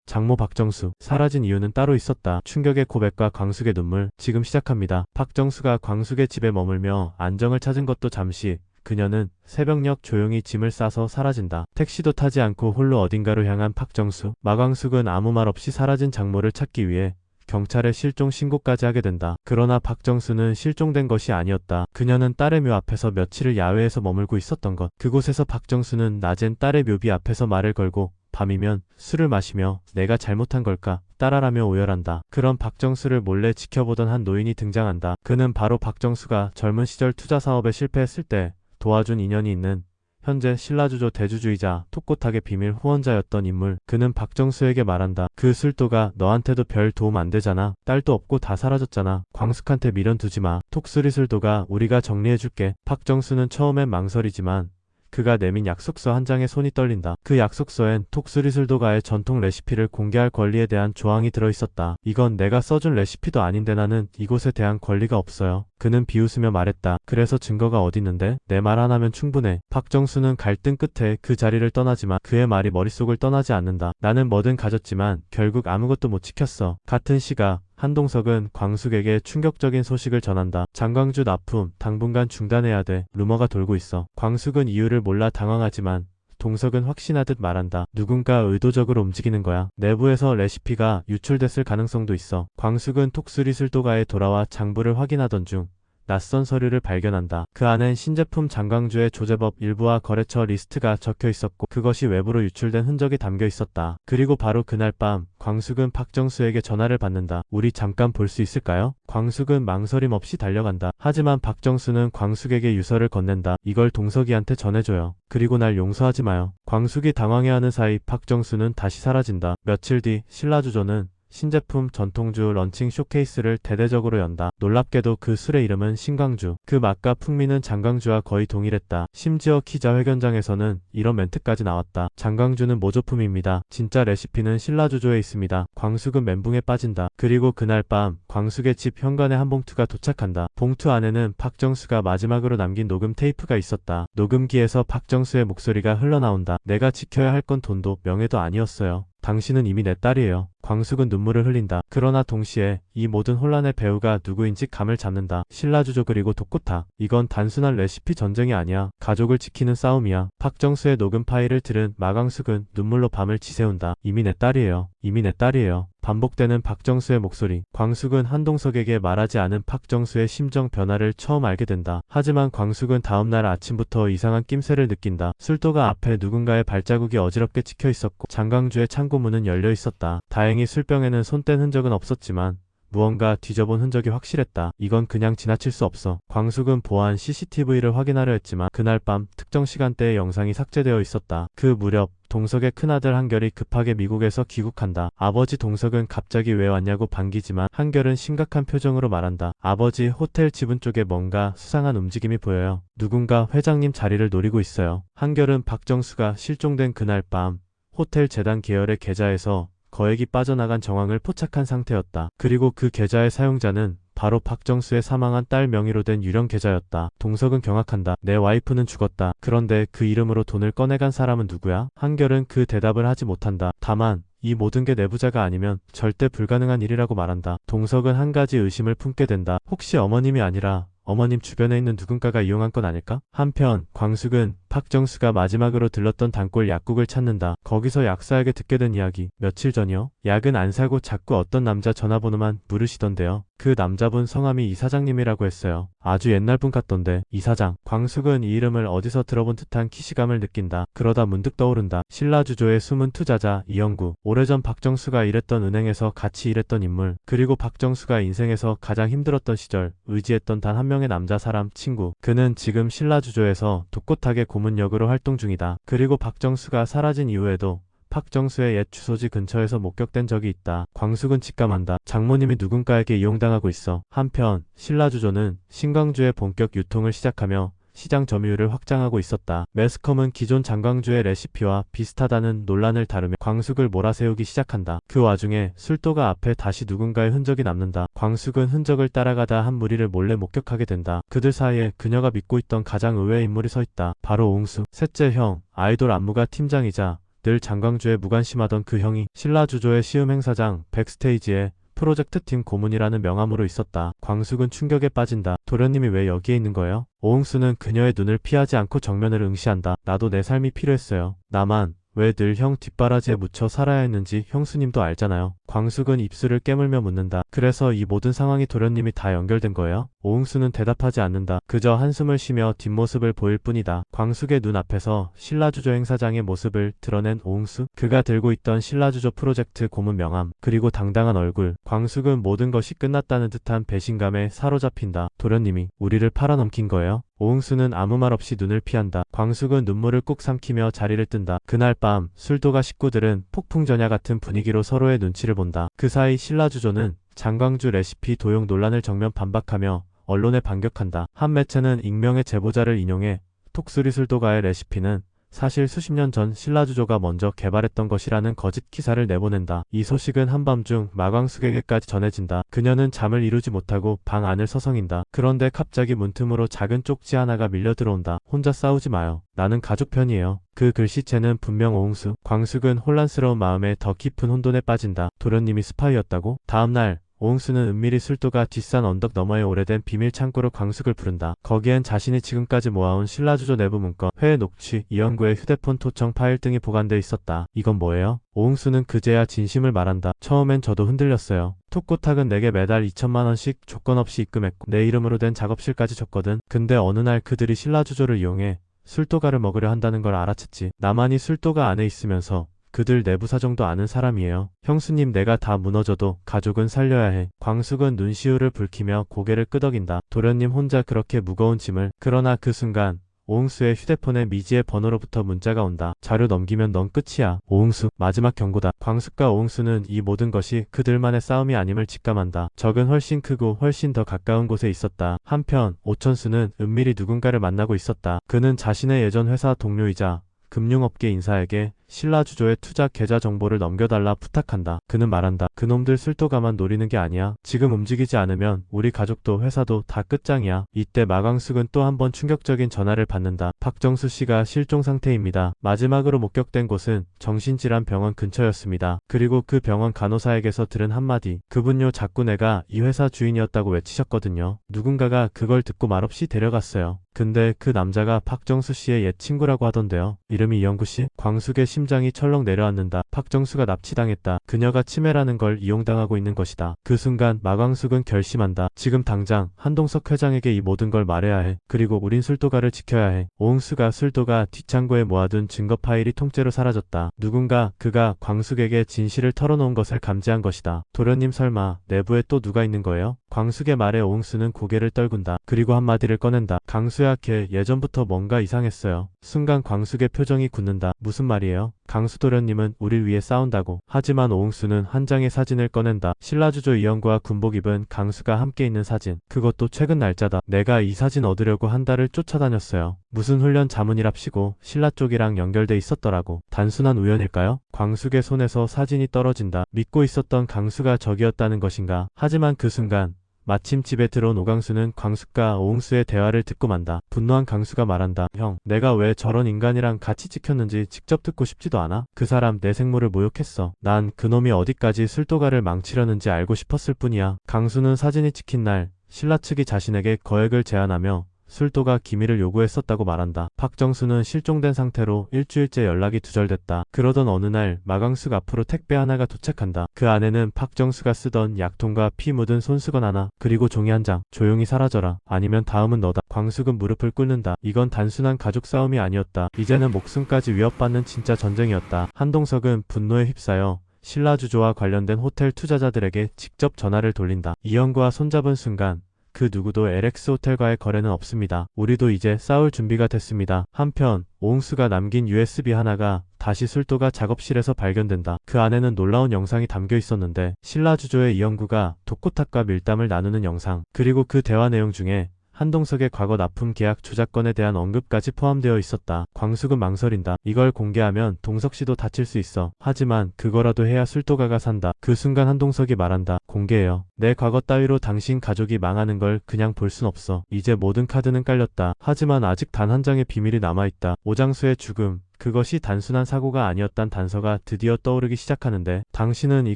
장모 박정수. 사라진 이유는 따로 있었다. 충격의 고백과 광숙의 눈물. 지금 시작합니다. 박정수가 광숙의 집에 머물며 안정을 찾은 것도 잠시. 그녀는 새벽녘 조용히 짐을 싸서 사라진다. 택시도 타지 않고 홀로 어딘가로 향한 박정수. 마광숙은 아무 말 없이 사라진 장모를 찾기 위해 경찰에 실종 신고까지 하게 된다. 그러나 박정수는 실종된 것이 아니었다. 그녀는 딸의 묘 앞에서 며칠을 야외에서 머물고 있었던 것. 그곳에서 박정수는 낮엔 딸의 묘비 앞에서 말을 걸고 밤이면 술을 마시며 내가 잘못한 걸까? 따라라며 오열한다. 그런 박정수를 몰래 지켜보던 한 노인이 등장한다. 그는 바로 박정수가 젊은 시절 투자 사업에 실패했을 때 도와준 인연이 있는 현재 신라주조 대주주이자 톡고탁의 비밀 후원자였던 인물. 그는 박정수에게 말한다. 그 술도가 너한테도 별 도움 안 되잖아. 딸도 없고 다 사라졌잖아. 광숙한테 미련 두지 마. 톡쓰리 술도가 우리가 정리해줄게. 박정수는 처음엔 망설이지만 그가 내민 약속서 한 장에 손이 떨린다. 그 약속서엔 톡쓰리술도가의 전통 레시피를 공개할 권리에 대한 조항이 들어있었다. 이건 내가 써준 레시피도 아닌데 나는 이곳에 대한 권리가 없어요. 그는 비웃으며 말했다. 그래서 증거가 어디 있는데? 내 말 하나면 충분해. 박정수는 갈등 끝에 그 자리를 떠나지만 그의 말이 머릿속을 떠나지 않는다. 나는 뭐든 가졌지만 결국 아무것도 못 지켰어. 같은 시각 한동석은 광숙에게 충격적인 소식을 전한다. 장광주 납품 당분간 중단해야 돼. 루머가 돌고 있어. 광숙은 이유를 몰라 당황하지만 동석은 확신하듯 말한다. 누군가 의도적으로 움직이는 거야. 내부에서 레시피가 유출됐을 가능성도 있어. 광숙은 톡쓰리술도가에 돌아와 장부를 확인하던 중 낯선 서류를 발견한다. 그 안엔 신제품 장광주의 조제법 일부와 거래처 리스트가 적혀 있었고 그것이 외부로 유출된 흔적이 담겨 있었다. 그리고 바로 그날 밤 광숙은 박정수에게 전화를 받는다. 우리 잠깐 볼 수 있을까요? 광숙은 망설임 없이 달려간다. 하지만 박정수는 광숙에게 유서를 건넨다. 이걸 동석이한테 전해줘요. 그리고 날 용서하지 마요. 광숙이 당황해하는 사이 박정수는 다시 사라진다. 며칠 뒤 신라주조는 신제품 전통주 런칭 쇼케이스를 대대적으로 연다. 놀랍게도 그 술의 이름은 신광주. 그 맛과 풍미는 장광주와 거의 동일했다. 심지어 기자회견장에서는 이런 멘트까지 나왔다. 장광주는 모조품입니다. 진짜 레시피는 신라주조에 있습니다. 광숙은 멘붕에 빠진다. 그리고 그날 밤 광숙의 집 현관에 한 봉투가 도착한다. 봉투 안에는 박정수가 마지막으로 남긴 녹음 테이프가 있었다. 녹음기에서 박정수의 목소리가 흘러나온다. 내가 지켜야 할 건 돈도 명예도 아니었어요. 당신은 이미 내 딸이에요. 광숙은 눈물을 흘린다. 그러나 동시에 이 모든 혼란의 배우가 누구인지 감을 잡는다. 신라주조 그리고 독고탁. 이건 단순한 레시피 전쟁이 아니야. 가족을 지키는 싸움이야. 박정수의 녹음 파일을 들은 마광숙은 눈물로 밤을 지새운다. 이미 내 딸이에요. 이미 내 딸이에요. 반복되는 박정수의 목소리. 광숙은 한동석에게 말하지 않은 박정수의 심정 변화를 처음 알게 된다. 하지만 광숙은 다음날 아침부터 이상한 낌새를 느낀다. 술도가 앞에 누군가의 발자국이 어지럽게 찍혀 있었고 장광주의 창고문은 열려 있었다. 다행히 술병에는 손 뗀 흔적은 없었지만 무언가 뒤져본 흔적이 확실했다. 이건 그냥 지나칠 수 없어. 광숙은 보안 CCTV를 확인하려 했지만 그날 밤 특정 시간대의 영상이 삭제되어 있었다. 그 무렵 동석의 큰아들 한결이 급하게 미국에서 귀국한다. 아버지 동석은 갑자기 왜 왔냐고 반기지만 한결은 심각한 표정으로 말한다. 아버지 호텔 지분 쪽에 뭔가 수상한 움직임이 보여요. 누군가 회장님 자리를 노리고 있어요. 한결은 박정수가 실종된 그날 밤 호텔 재단 계열의 계좌에서 거액이 빠져나간 정황을 포착한 상태였다. 그리고 그 계좌의 사용자는 바로 박정수의 사망한 딸 명의로 된 유령 계좌였다. 동석은 경악한다. 내 와이프는 죽었다. 그런데 그 이름으로 돈을 꺼내간 사람은 누구야? 한결은 그 대답을 하지 못한다. 다만 이 모든 게 내부자가 아니면 절대 불가능한 일이라고 말한다. 동석은 한 가지 의심을 품게 된다. 혹시 어머님이 아니라 어머님 주변에 있는 누군가가 이용한 건 아닐까? 한편 광숙은 박정수가 마지막으로 들렀던 단골 약국을 찾는다. 거기서 약사에게 듣게 된 이야기. 며칠 전이요? 약은 안 사고 자꾸 어떤 남자 전화번호만 물으시던데요. 그 남자분 성함이 이사장님이라고 했어요. 아주 옛날 분 같던데. 이사장. 광숙은 이 이름을 어디서 들어본 듯한 키시감을 느낀다. 그러다 문득 떠오른다. 신라주조의 숨은 투자자 이영구. 오래전 박정수가 일했던 은행에서 같이 일했던 인물. 그리고 박정수가 인생에서 가장 힘들었던 시절 의지했던 단 한 명의 남자 사람 친구. 그는 지금 신라주조에서 독고탁의 고문 역으로 활동 중이다. 그리고 박정수가 사라진 이후에도 박정수의 옛 주소지 근처에서 목격된 적이 있다. 광숙은 직감한다. 장모님이 누군가에게 이용당하고 있어. 한편 신라주조는 신광주의 본격 유통을 시작하며 시장 점유율을 확장하고 있었다. 매스컴은 기존 장광주의 레시피와 비슷하다는 논란을 다루며 광숙을 몰아세우기 시작한다. 그 와중에 술도가 앞에 다시 누군가의 흔적이 남는다. 광숙은 흔적을 따라가다 한 무리를 몰래 목격하게 된다. 그들 사이에 그녀가 믿고 있던 가장 의외의 인물이 서 있다. 바로 옹수. 셋째 형, 아이돌 안무가 팀장이자 늘 장광주에 무관심하던 그 형이 신라주조의 시음 행사장 백스테이지에 프로젝트팀 고문이라는 명함으로 있었다. 광숙은 충격에 빠진다. 도련님이 왜 여기에 있는 거예요? 오응수는 그녀의 눈을 피하지 않고 정면을 응시한다. 나도 내 삶이 필요했어요. 나만 왜 늘 형 뒷바라지에 묻혀 살아야 했는지 형수님도 알잖아요. 광숙은 입술을 깨물며 묻는다. 그래서 이 모든 상황이 도련님이 다 연결된 거예요? 오응수는 대답하지 않는다. 그저 한숨을 쉬며 뒷모습을 보일 뿐이다. 광숙의 눈앞에서 신라주조 행사장의 모습을 드러낸 오응수. 그가 들고 있던 신라주조 프로젝트 고문 명함, 그리고 당당한 얼굴. 광숙은 모든 것이 끝났다는 듯한 배신감에 사로잡힌다. 도련님이 우리를 팔아넘긴 거예요? 오응수는 아무 말 없이 눈을 피한다. 광숙은 눈물을 꾹 삼키며 자리를 뜬다. 그날 밤 술도가 식구들은 폭풍전야 같은 분위기로 서로의 눈치를 본다. 그 사이 신라주조는 장광주 레시피 도용 논란을 정면 반박하며 언론에 반격한다. 한 매체는 익명의 제보자를 인용해 톡수리 술도가의 레시피는 사실 수십 년 전 신라주조가 먼저 개발했던 것이라는 거짓 기사를 내보낸다. 이 소식은 한밤중 마광숙에게까지 전해진다. 그녀는 잠을 이루지 못하고 방 안을 서성인다. 그런데 갑자기 문틈으로 작은 쪽지 하나가 밀려 들어온다. 혼자 싸우지 마요. 나는 가족 편이에요. 그 글씨체는 분명 오응수. 광숙은 혼란스러운 마음에 더 깊은 혼돈에 빠진다. 도련님이 스파이였다고? 다음날 오응수는 은밀히 술도가 뒷산 언덕 너머의 오래된 비밀 창고로 광숙을 부른다. 거기엔 자신이 지금까지 모아온 신라주조 내부 문건, 회의 녹취, 이영구의 휴대폰 토청 파일 등이 보관돼 있었다. 이건 뭐예요? 오응수는 그제야 진심을 말한다. 처음엔 저도 흔들렸어요. 톡고탁은 내게 매달 2천만 원씩 조건 없이 입금했고 내 이름으로 된 작업실까지 줬거든. 근데 어느 날 그들이 신라주조를 이용해 술도가를 먹으려 한다는 걸 알아챘지. 나만이 술도가 안에 있으면서 그들 내부 사정도 아는 사람이에요. 형수님, 내가 다 무너져도 가족은 살려야 해. 광숙은 눈시울을 붉히며 고개를 끄덕인다. 도련님 혼자 그렇게 무거운 짐을. 그러나 그 순간 오응수의 휴대폰에 미지의 번호로부터 문자가 온다. 자료 넘기면 넌 끝이야. 오응수, 마지막 경고다. 광숙과 오응수는 이 모든 것이 그들만의 싸움이 아님을 직감한다. 적은 훨씬 크고 훨씬 더 가까운 곳에 있었다. 한편 오천수는 은밀히 누군가를 만나고 있었다. 그는 자신의 예전 회사 동료이자 금융업계 인사에게 신라주조의 투자 계좌 정보를 넘겨달라 부탁한다. 그는 말한다. 그놈들 술도가만 노리는 게 아니야. 지금 움직이지 않으면 우리 가족도 회사도 다 끝장이야. 이때 마광숙은 또 한 번 충격적인 전화를 받는다. 박정수 씨가 실종 상태입니다. 마지막으로 목격된 곳은 정신질환 병원 근처였습니다. 그리고 그 병원 간호사에게서 들은 한마디. 그분요, 자꾸 내가 이 회사 주인이었다고 외치셨거든요. 누군가가 그걸 듣고 말없이 데려갔어요. 근데 그 남자가 박정수 씨의 옛 친구라고 하던데요. 이름이 이영구 씨? 광숙의 심장이 철렁 내려앉는다. 박정수가 납치당했다. 그녀가 치매라는 걸 이용당하고 있는 것이다. 그 순간 마광숙은 결심한다. 지금 당장 한동석 회장에게 이 모든 걸 말해야 해. 그리고 우린 술도가를 지켜야 해. 오응수가 술도가 뒷창고에 모아둔 증거 파일이 통째로 사라졌다. 누군가 그가 광숙에게 진실을 털어놓은 것을 감지한 것이다. 도련님, 설마 내부에 또 누가 있는 거예요? 광숙의 말에 오응수는 고개를 떨군다. 그리고 한마디를 꺼낸다. 강수야, 걔 예전부터 뭔가 이상했어요. 순간 광숙의 표정이 굳는다. 무슨 말이에요? 강수 도련님은 우릴 위해 싸운다고. 하지만 오응수는 한 장의 사진을 꺼낸다. 신라주조 이영구와 군복 입은 강수가 함께 있는 사진. 그것도 최근 날짜다. 내가 이 사진 얻으려고 한 달을 쫓아다녔어요. 무슨 훈련 자문이랍시고 신라 쪽이랑 연결돼 있었더라고. 단순한 우연일까요? 광숙의 손에서 사진이 떨어진다. 믿고 있었던 강수가 적이었다는 것인가? 하지만 그 순간 마침 집에 들어온 오강수는 광숙과 오응수의 대화를 듣고 만다. 분노한 강수가 말한다. 형, 내가 왜 저런 인간이랑 같이 찍혔는지 직접 듣고 싶지도 않아? 그 사람 내 생모를 모욕했어. 난 그놈이 어디까지 술도가를 망치려는지 알고 싶었을 뿐이야. 강수는 사진이 찍힌 날 신라 측이 자신에게 거액을 제안하며 술도가 기밀을 요구했었다고 말한다. 박정수는 실종된 상태로 일주일째 연락이 두절됐다. 그러던 어느 날 마광숙 앞으로 택배 하나가 도착한다. 그 안에는 박정수가 쓰던 약통과 피 묻은 손수건 하나, 그리고 종이 한 장. 조용히 사라져라. 아니면 다음은 너다. 광숙은 무릎을 꿇는다. 이건 단순한 가족 싸움이 아니었다. 이제는 목숨까지 위협받는 진짜 전쟁이었다. 한동석은 분노에 휩싸여 신라주조와 관련된 호텔 투자자들에게 직접 전화를 돌린다. 이영구와 손잡은 순간 그 누구도 LX 호텔과의 거래는 없습니다. 우리도 이제 싸울 준비가 됐습니다. 한편 오응수가 남긴 USB 하나가 다시 술도가 작업실에서 발견된다. 그 안에는 놀라운 영상이 담겨 있었는데 신라주조의 이영구가 독고탁과 밀담을 나누는 영상, 그리고 그 대화 내용 중에 한동석의 과거 납품 계약 조작건에 대한 언급까지 포함되어 있었다. 광숙은 망설인다. 이걸 공개하면 동석씨도 다칠 수 있어. 하지만 그거라도 해야 술도가가 산다. 그 순간 한동석이 말한다. 공개해요. 내 과거 따위로 당신 가족이 망하는 걸 그냥 볼 순 없어. 이제 모든 카드는 깔렸다. 하지만 아직 단 한 장의 비밀이 남아있다. 오장수의 죽음. 그것이 단순한 사고가 아니었단 단서가 드디어 떠오르기 시작하는데 당신은 이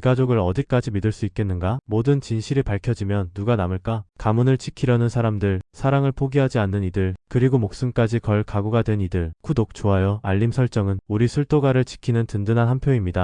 가족을 어디까지 믿을 수 있겠는가? 모든 진실이 밝혀지면 누가 남을까? 가문을 지키려는 사람들, 사랑을 포기하지 않는 이들, 그리고 목숨까지 걸 각오가 된 이들. 구독, 좋아요, 알림 설정은 우리 술도가를 지키는 든든한 한 표입니다.